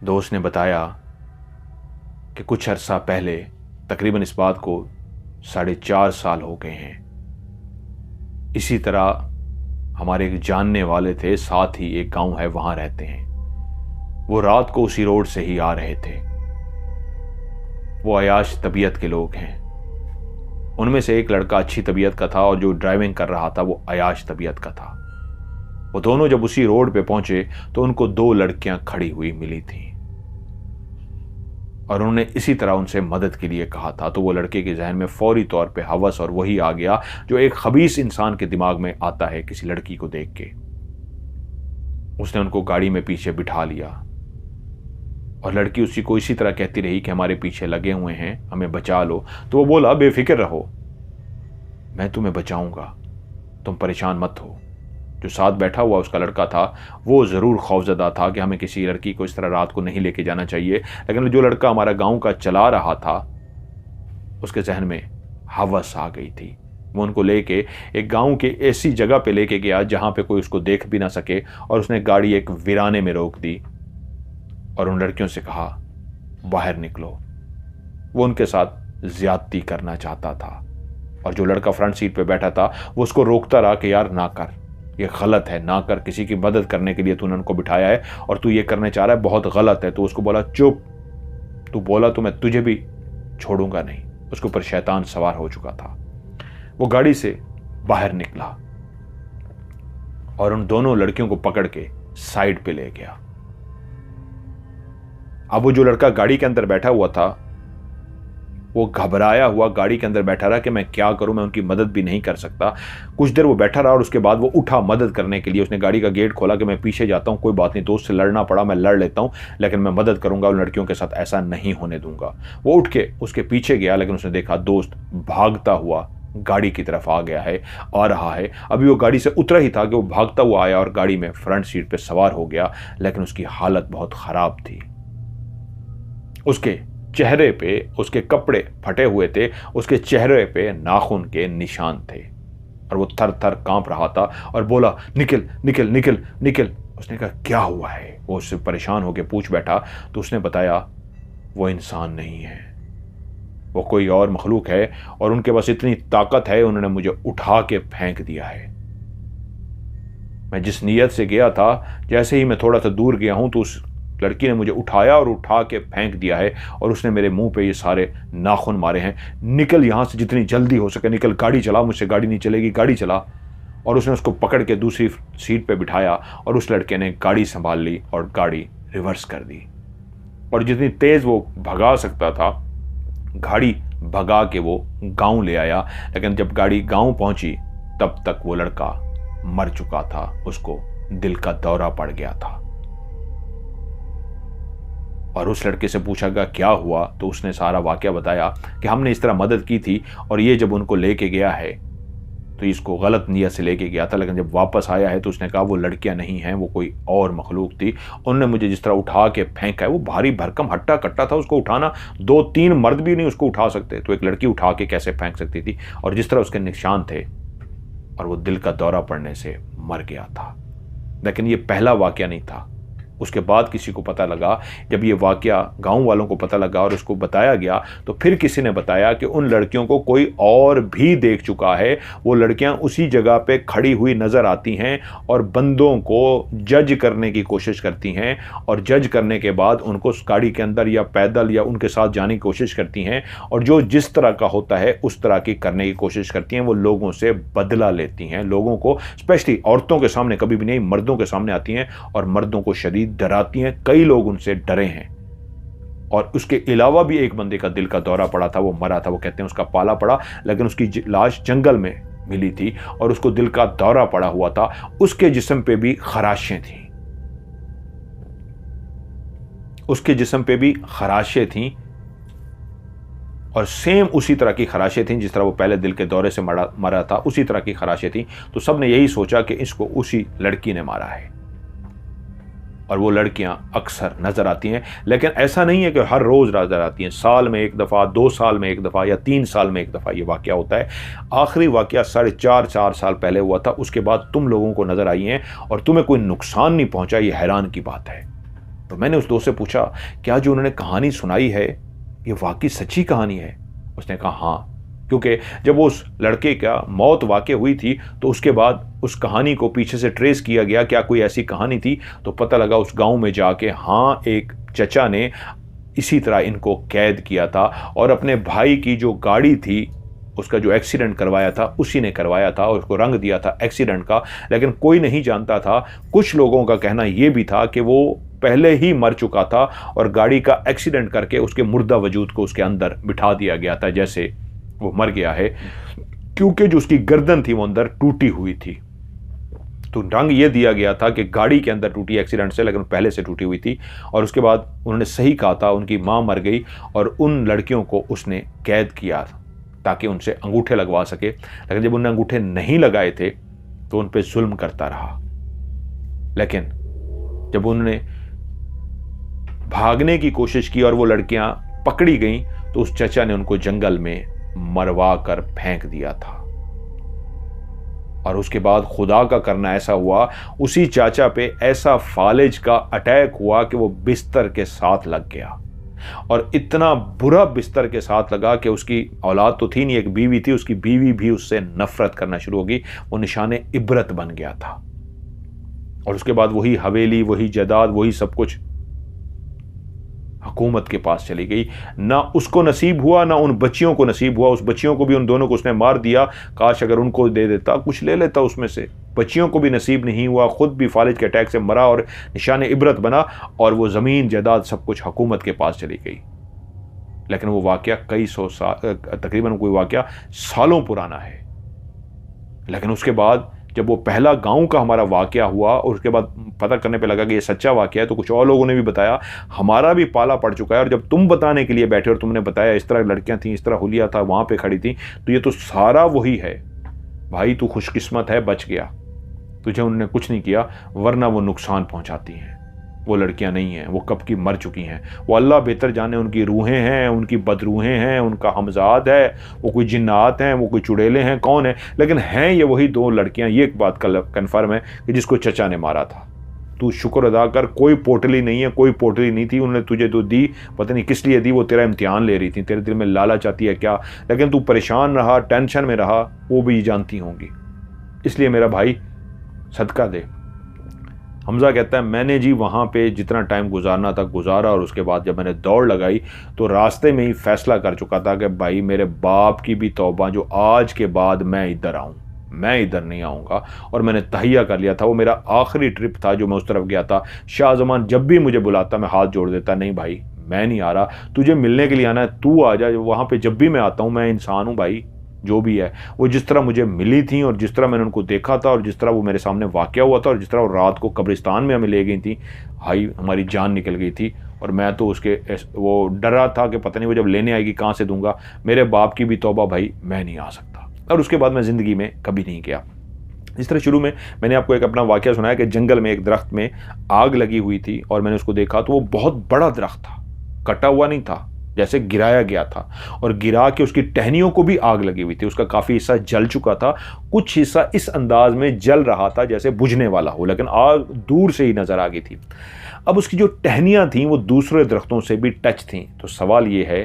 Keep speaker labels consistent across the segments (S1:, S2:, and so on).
S1: दोस्त ने बताया कि कुछ अरसा पहले, तकरीबन इस बात को 4.5 साल हो गए हैं, इसी तरह हमारे एक जानने वाले थे, साथ ही एक गांव है वहां रहते हैं। वो रात को उसी रोड से ही आ रहे थे। वो अयाश तबीयत के लोग हैं। उनमें से एक लड़का अच्छी तबीयत का था और जो ड्राइविंग कर रहा था वो अयाश तबीयत का था। वो दोनों जब उसी रोड पे पहुंचे तो उनको 2 लड़कियां खड़ी हुई मिली थीं और उन्होंने इसी तरह उनसे मदद के लिए कहा था। तो वो लड़के के जहन में फौरी तौर पे हवस और वही आ गया जो एक खबीस इंसान के दिमाग में आता है किसी लड़की को देख के। उसने उनको गाड़ी में पीछे बिठा लिया और लड़की उसी को इसी तरह कहती रही कि हमारे पीछे लगे हुए हैं, हमें बचा लो। तो वो बोला, बेफिक्र रहो, मैं तुम्हें बचाऊंगा, तुम परेशान मत हो। जो साथ बैठा हुआ उसका लड़का था वो ज़रूर खौफजदा था कि हमें किसी लड़की को इस तरह रात को नहीं लेके जाना चाहिए, लेकिन जो लड़का हमारा गांव का चला रहा था उसके जहन में हवस आ गई थी। वो उनको लेके एक गांव के ऐसी जगह पे लेके गया जहां पे कोई उसको देख भी ना सके और उसने गाड़ी एक वीराने में रोक दी और उन लड़कियों से कहा, बाहर निकलो। वो उनके साथ ज्यादती करना चाहता था और जो लड़का फ्रंट सीट पे बैठा था वो उसको रोकता रहा कि यार ना कर, ये गलत है, ना कर, किसी की मदद करने के लिए तूने उनको बिठाया है और तू ये करने चाह रहा है, बहुत गलत है। तो उसको बोला, चुप, तू बोला तो मैं तुझे भी छोड़ूंगा नहीं। उसके ऊपर शैतान सवार हो चुका था। वो गाड़ी से बाहर निकला और उन दोनों लड़कियों को पकड़ के साइड पे ले गया। अब वो जो लड़का गाड़ी के अंदर बैठा हुआ था वो घबराया हुआ गाड़ी के अंदर बैठा रहा कि मैं क्या करूं, मैं उनकी मदद भी नहीं कर सकता। कुछ देर वो बैठा रहा और उसके बाद वो उठा मदद करने के लिए। उसने गाड़ी का गेट खोला कि मैं पीछे जाता हूं, कोई बात नहीं, दोस्त से लड़ना पड़ा मैं लड़ लेता हूं, लेकिन मैं मदद करूंगा, उन लड़कियों के साथ ऐसा नहीं होने दूंगा। वो उठ के उसके पीछे गया, लेकिन उसने देखा दोस्त भागता हुआ गाड़ी की तरफ आ गया है, आ रहा है। अभी वो गाड़ी से उतरा ही था कि वो भागता हुआ आया और गाड़ी में फ्रंट सीट पे सवार हो गया, लेकिन उसकी हालत बहुत खराब थी। उसके चेहरे पे उसके कपड़े फटे हुए थे, उसके चेहरे पे नाखून के निशान थे और वो थर थर कांप रहा था और बोला, निकल निकल निकल निकल। उसने कहा, क्या हुआ है? वो उससे परेशान होकर पूछ बैठा तो उसने बताया, वो इंसान नहीं है, वो कोई और मखलूक है और उनके पास इतनी ताकत है, उन्होंने मुझे उठा के फेंक दिया है। मैं जिस नीयत से गया था, जैसे ही मैं थोड़ा सा दूर गया हूं तो उस लड़की ने मुझे उठाया और उठा के फेंक दिया है और उसने मेरे मुंह पे ये सारे नाखून मारे हैं। निकल यहां से, जितनी जल्दी हो सके निकल, गाड़ी चला, मुझसे गाड़ी नहीं चलेगी, गाड़ी चला। और उसने उसको पकड़ के दूसरी सीट पे बिठाया और उस लड़के ने गाड़ी संभाल ली और गाड़ी रिवर्स कर दी और जितनी तेज वो भगा सकता था गाड़ी भगा के वो गांव ले आया। लेकिन जब गाड़ी गांव पहुंची तब तक वो लड़का मर चुका था, उसको दिल का दौरा पड़ गया था। और उस लड़के से पूछा गया क्या हुआ, तो उसने सारा वाकया बताया कि हमने इस तरह मदद की थी और ये जब उनको लेके गया है तो इसको गलत नियत से लेके गया था, लेकिन जब वापस आया है तो उसने कहा वो लड़कियां नहीं हैं, वो कोई और मखलूक थी। उन्होंने मुझे जिस तरह उठा के फेंका है, वो भारी भरकम हट्टा कट्टा था, उसको उठाना 2-3 मर्द भी नहीं उसको उठा सकते, तो एक लड़की उठा के कैसे फेंक सकती थी। और जिस तरह उसके निशान थे और वो दिल का दौरा पड़ने से मर गया था। लेकिन ये पहला वाकया नहीं था। उसके बाद किसी को पता लगा, जब ये वाकया गांव वालों को पता लगा और उसको बताया गया तो फिर किसी ने बताया कि उन लड़कियों को कोई और भी देख चुका है। वो लड़कियां उसी जगह पे खड़ी हुई नजर आती हैं और बंदों को जज करने की कोशिश करती हैं और जज करने के बाद उनको गाड़ी के अंदर या पैदल या उनके साथ जाने की कोशिश करती हैं और जो जिस तरह का होता है उस तरह की करने की कोशिश करती हैं। वो लोगों से बदला लेती हैं, लोगों को, स्पेशली औरतों के सामने कभी भी नहीं, मर्दों के सामने आती हैं और मर्दों को शदीद डराती हैं। कई लोग उनसे डरे हैं। और उसके अलावा भी एक बंदे का दिल का दौरा पड़ा था, वो मरा था, वो कहते हैं उसका पाला पड़ा, लेकिन उसकी लाश जंगल में मिली थी और उसको दिल का दौरा पड़ा हुआ था। उसके जिस्म पे भी खराशें थीं, उसके जिस्म पे भी खराशें थीं और सेम उसी तरह की खराशें थीं जिस तरह वो पहले दिल के दौरे से मरा था, उसी तरह की खराशें थीं। तो सबने यही सोचा कि इसको उसी लड़की ने मारा है। और वो लड़कियां अक्सर नजर आती हैं, लेकिन ऐसा नहीं है कि हर रोज नजर आती हैं। साल में एक दफा, 2 साल में एक दफा या 3 साल में एक दफा ये वाकया होता है। आखिरी वाकया 4.5 साल पहले हुआ था, उसके बाद तुम लोगों को नजर आई हैं और तुम्हें कोई नुकसान नहीं पहुंचा। ये हैरान की बात है। तो मैंने उस दोस्त से पूछा, क्या जो उन्होंने कहानी सुनाई है ये वाकई सच्ची कहानी है? उसने कहा हाँ, क्योंकि जब उस लड़के का मौत वाक़ई हुई थी तो उसके बाद उस कहानी को पीछे से ट्रेस किया गया, क्या कोई ऐसी कहानी थी, तो पता लगा उस गांव में जाके हाँ एक चचा ने इसी तरह इनको कैद किया था और अपने भाई की जो गाड़ी थी उसका जो एक्सीडेंट करवाया था उसी ने करवाया था और उसको रंग दिया था एक्सीडेंट का। लेकिन कोई नहीं जानता था, कुछ लोगों का कहना यह भी था कि वो पहले ही मर चुका था और गाड़ी का एक्सीडेंट करके उसके मुर्दा वजूद को उसके अंदर बिठा दिया गया था, जैसे वो मर गया है, क्योंकि जो उसकी गर्दन थी वो अंदर टूटी हुई थी। तो रंग ये दिया गया था कि गाड़ी के अंदर टूटी एक्सीडेंट से, लेकिन पहले से टूटी हुई थी। और उसके बाद उन्होंने सही कहा था, उनकी माँ मर गई और उन लड़कियों को उसने कैद किया ताकि उनसे अंगूठे लगवा सके। लेकिन जब उन्होंने अंगूठे नहीं लगाए थे तो उन पर जुल्म करता रहा। लेकिन जब उन्होंने भागने की कोशिश की और वो लड़कियां पकड़ी गईं तो उस चचा ने उनको जंगल में मरवा कर फेंक दिया था। और उसके बाद खुदा का करना ऐसा हुआ, उसी चाचा पे ऐसा फालिज का अटैक हुआ कि वो बिस्तर के साथ लग गया। और इतना बुरा बिस्तर के साथ लगा कि उसकी औलाद तो थी नहीं, एक बीवी थी, उसकी बीवी भी उससे नफरत करना शुरू हो गई। वो निशाने इबरत बन गया था। और उसके बाद वही हवेली, वही जायदाद, वही सब कुछ हुकूमत के पास चली गई। ना उसको नसीब हुआ ना उन बच्चियों को नसीब हुआ। उस बच्चियों को भी उन दोनों को उसने मार दिया। काश अगर उनको दे देता, कुछ ले लेता उसमें से। बच्चियों को भी नसीब नहीं हुआ, खुद भी फालिज के अटैक से मरा और निशान इबरत बना। और वो ज़मीन जायदाद सब कुछ हुकूमत के पास चली गई। लेकिन वो वाक़या कई सौ साल, तकरीबन कोई वाक़या सालों पुराना है। लेकिन उसके बाद जब वो पहला गांव का हमारा वाक़या हुआ और उसके बाद पता करने पे लगा कि ये सच्चा वाक़या है, तो कुछ और लोगों ने भी बताया, हमारा भी पाला पड़ चुका है। और जब तुम बताने के लिए बैठे और तुमने बताया इस तरह लड़कियां थीं, इस तरह हुलिया था, वहाँ पे खड़ी थी, तो ये तो सारा वही है। भाई तू खुशकिस्मत है, बच गया, तुझे उन्होंने कुछ नहीं किया, वरना वो नुकसान पहुँचाती हैं। वो लड़कियां नहीं हैं, वो कब की मर चुकी हैं। वो अल्लाह बेहतर जाने, उनकी रूहें हैं, उनकी बदरूहें हैं, उनका हमजाद है, वो कोई जिन्नात हैं, वो कोई चुड़ैले हैं, कौन है, लेकिन हैं ये वही दो लड़कियां। ये एक बात कन्फर्म है कि जिसको चचा ने मारा था। तू शुक्र अदा कर, कोई पोटली नहीं है, कोई पोटली नहीं थी। उन्होंने तुझे तो दी, पता नहीं किस लिए दी, वो तेरा इम्तिहान ले रही थी, तेरे दिल में लालच आती है क्या, लेकिन तू परेशान रहा, टेंशन में रहा, वो भी जानती होंगी। इसलिए मेरा भाई सदका दे। हमजा कहता है मैंने जी वहाँ पे जितना टाइम गुजारना था गुजारा, और उसके बाद जब मैंने दौड़ लगाई तो रास्ते में ही फैसला कर चुका था कि भाई मेरे बाप की भी तौबा, जो आज के बाद मैं इधर आऊँ, मैं इधर नहीं आऊँगा। और मैंने तहिया कर लिया था। वो मेरा आखिरी ट्रिप था जो मैं उस तरफ गया था। शाहजमान जब भी मुझे बुलाता मैं हाथ जोड़ देता, नहीं भाई मैं नहीं आ रहा, तुझे मिलने के लिए आना है, तू आ जा। वहाँ पर जब भी मैं आता हूँ, मैं इंसान हूँ भाई, जो भी है। वो जिस तरह मुझे मिली थी और जिस तरह मैंने उनको देखा था और जिस तरह वो मेरे सामने वाक़या हुआ था और जिस तरह वो रात को कब्रिस्तान में हमें ले गई थी, भाई हमारी जान निकल गई थी। और मैं तो उसके वो डरा था कि पता नहीं वो जब लेने आएगी कहाँ से दूंगा। मेरे बाप की भी तौबा भाई, मैं नहीं आ सकता। और उसके बाद मैं ज़िंदगी में कभी नहीं गया। इस तरह शुरू में मैंने आपको एक अपना वाक़या सुनाया कि जंगल में एक दरख्त में आग लगी हुई थी और मैंने उसको देखा तो वो बहुत बड़ा दरख्त था, कटा हुआ नहीं था, जैसे गिराया गया था। और गिरा के उसकी टहनियों को भी आग लगी हुई थी। उसका काफ़ी हिस्सा जल चुका था, कुछ हिस्सा इस अंदाज में जल रहा था जैसे बुझने वाला हो, लेकिन आग दूर से ही नज़र आ गई थी। अब उसकी जो टहनियाँ थीं वो दूसरे दरख्तों से भी टच थीं। तो सवाल ये है,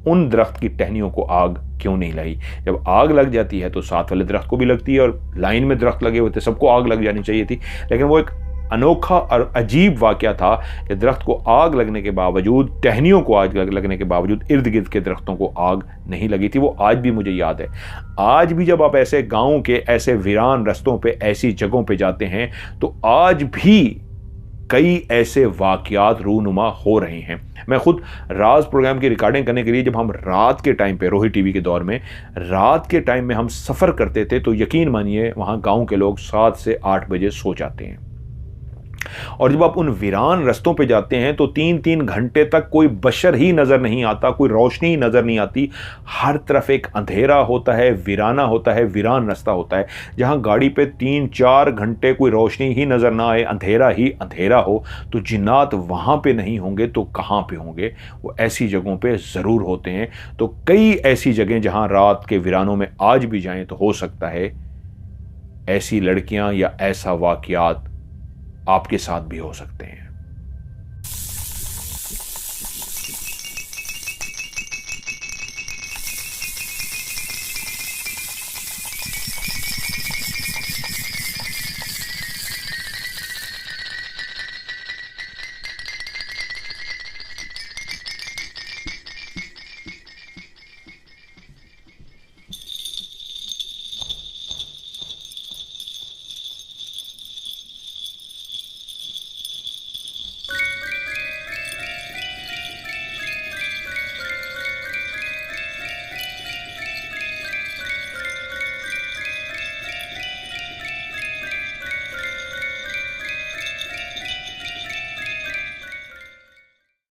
S1: उन दरख्त की टहनियों को आग क्यों नहीं लगी? जब आग लग जाती है तो साथ वाले दरख्त को भी लगती है, और लाइन में दरख्त लगे हुए थे, सबको आग लग जानी चाहिए थी। लेकिन वो एक अनोखा और अजीब वाक़या था कि दरख्त को आग लगने के बावजूद, टहनियों को आग लगने के बावजूद इर्द गिर्द के दरख्तों को आग नहीं लगी थी। वो आज भी मुझे याद है। आज भी जब आप ऐसे गाँव के ऐसे वीरान रस्तों पे, ऐसी जगहों पे जाते हैं तो आज भी कई ऐसे वाक़यात रूनुमा हो रहे हैं। मैं खुद राज प्रोग्राम की रिकॉर्डिंग करने के लिए जब हम रात के टाइम पे, रोही टीवी के दौर में रात के टाइम में हम सफ़र करते थे तो यकीन मानिए वहाँ गाँव के लोग 7 से 8 बजे सो जाते हैं। और जब आप उन वीरान रस्तों पे जाते हैं तो 3-3 घंटे तक कोई बशर ही नज़र नहीं आता, कोई रोशनी ही नज़र नहीं आती। हर तरफ एक अंधेरा होता है, वीराना होता है, वीरान रास्ता होता है। जहाँ गाड़ी पे 3-4 घंटे कोई रोशनी ही नज़र ना आए, अंधेरा ही अंधेरा हो, तो जिन्नात वहाँ पे नहीं होंगे तो कहाँ पे होंगे? वो ऐसी जगहों पे ज़रूर होते हैं। तो कई ऐसी जगहें जहाँ रात के वीरानों में आज भी जाएं तो हो सकता है ऐसी लड़कियाँ या ऐसा वाक़यात आपके साथ भी हो सकते हैं।